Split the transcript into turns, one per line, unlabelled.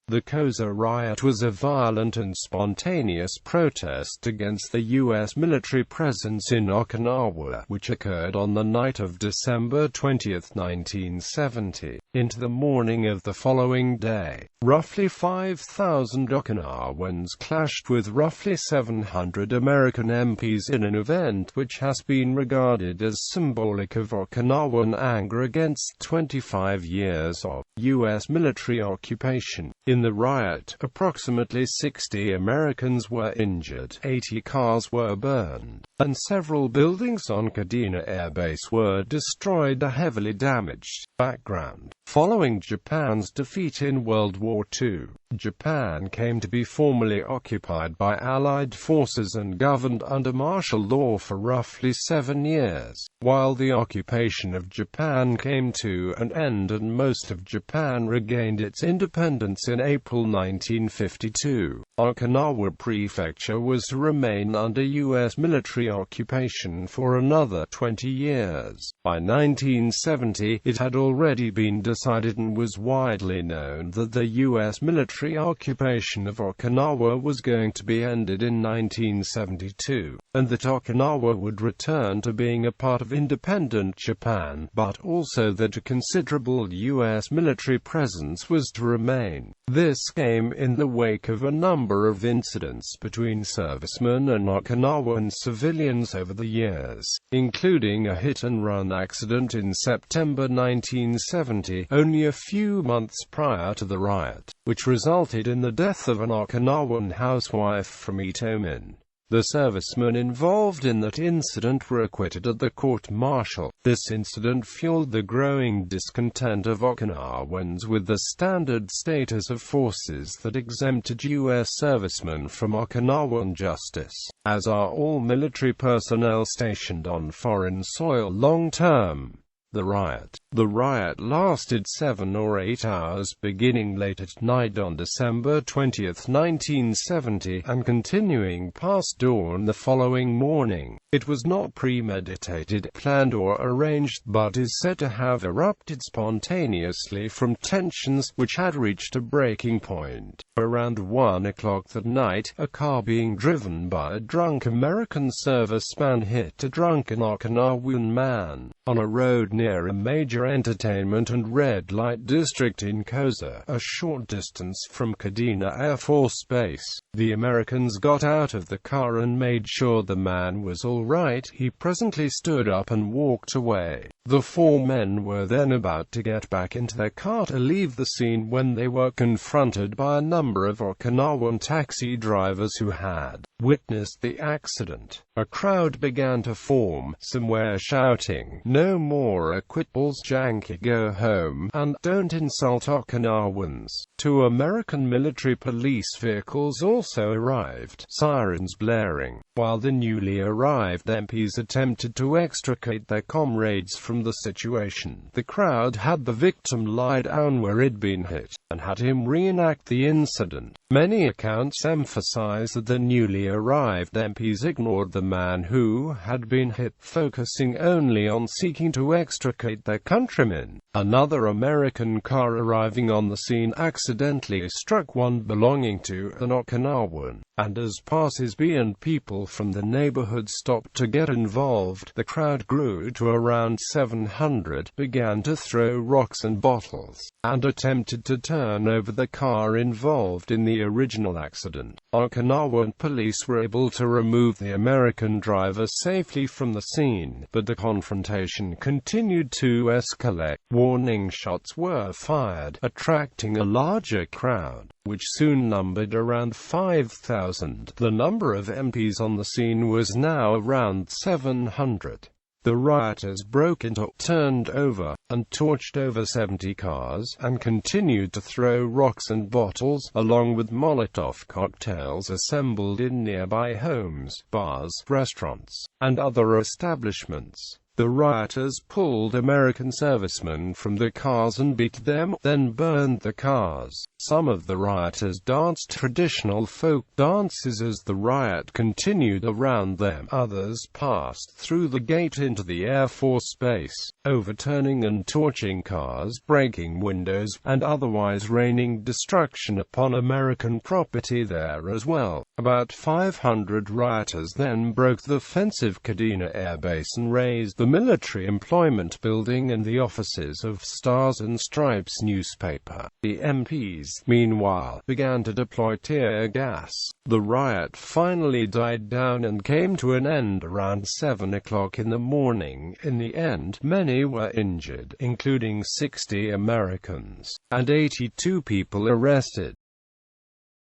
The Koza riot was a violent and spontaneous protest against the U.S. military presence in Okinawa, which occurred on the night of December 20, 1970, into the morning of the following day. Roughly 5,000 Okinawans clashed with roughly 700 American MPs in an event which has been regarded as symbolic of Okinawan anger against 25 years of U.S. military occupation. In the riot, approximately 60 Americans were injured, 80 cars were burned, and several buildings on Kadena Air Base were destroyed or heavily damaged. Background: following Japan's defeat in World War II, Japan came to be formally occupied by Allied forces and governed under martial law for roughly 7 years. While the occupation of Japan came to an end and most of Japan regained its independence in April 1952, Okinawa Prefecture was to remain under U.S. military occupation for another 20 years. By 1970, it had already been decided and was widely known that the U.S. military occupation of Okinawa was going to be ended in 1972, and that Okinawa would return to being a part of independent Japan, but also that a considerable U.S. military presence was to remain. This came in the wake of a number of incidents between servicemen and Okinawan civilians over the years, including a hit-and-run accident in September 1970, only a few months prior to the riot, which resulted in the death of an Okinawan housewife from Itomin. The servicemen involved in that incident were acquitted at the court-martial. This incident fueled the growing discontent of Okinawans with the standard status of forces that exempted U.S. servicemen from Okinawan justice, as are all military personnel stationed on foreign soil long-term. The riot lasted 7 or 8 hours beginning late at night on December 20, 1970, and continuing past dawn the following morning. It was not premeditated, planned or arranged, but is said to have erupted spontaneously from tensions which had reached a breaking point. Around 1 o'clock that night, a car being driven by a drunk American serviceman hit a drunken Okinawan man on a road near a major entertainment and red light district in Koza, a short distance from Kadena Air Force Base. The Americans got out of the car and made sure the man was all right. He presently stood up and walked away. The 4 men were then about to get back into their car to leave the scene when they were confronted by a number of Okinawan taxi drivers who had witnessed the accident. A crowd began to form, some were shouting, "No more acquittals, Yankee go home," and "Don't insult Okinawans." 2 American military police vehicles also arrived, sirens blaring, while the newly arrived MPs attempted to extricate their comrades from the situation. The crowd had the victim lie down where he'd been hit, and had him reenact the incident. Many accounts emphasize that the newly arrived MPs ignored the man who had been hit, focusing only on seeking to extricate their countrymen. Another American car arriving on the scene accidentally struck one belonging to an Okinawan, and as passers-by and people from the neighborhood stopped to get involved, the crowd grew to around 700, began to throw rocks and bottles, and attempted to turn over the car involved in the original accident. Okinawan police were able to remove the American driver safely from the scene, but the confrontation continued to escalate. Warning shots were fired, attracting a larger crowd, which soon numbered around 5,000. The number of MPs on the scene was now around 700. The rioters broke into, turned over, and torched over 70 cars, and continued to throw rocks and bottles, along with Molotov cocktails assembled in nearby homes, bars, restaurants, and other establishments. The rioters pulled American servicemen from the cars and beat them, then burned the cars. Some of the rioters danced traditional folk dances as the riot continued around them. Others passed through the gate into the Air Force Base, overturning and torching cars, breaking windows, and otherwise raining destruction upon American property there as well. About 500 rioters then broke the fence of Kadena Air Base and razed the Military Employment Building and the offices of Stars and Stripes newspaper. The MPs, meanwhile, began to deploy tear gas. The riot finally died down and came to an end around 7 o'clock in the morning. In the end, many were injured, including 60 Americans, and 82 people arrested.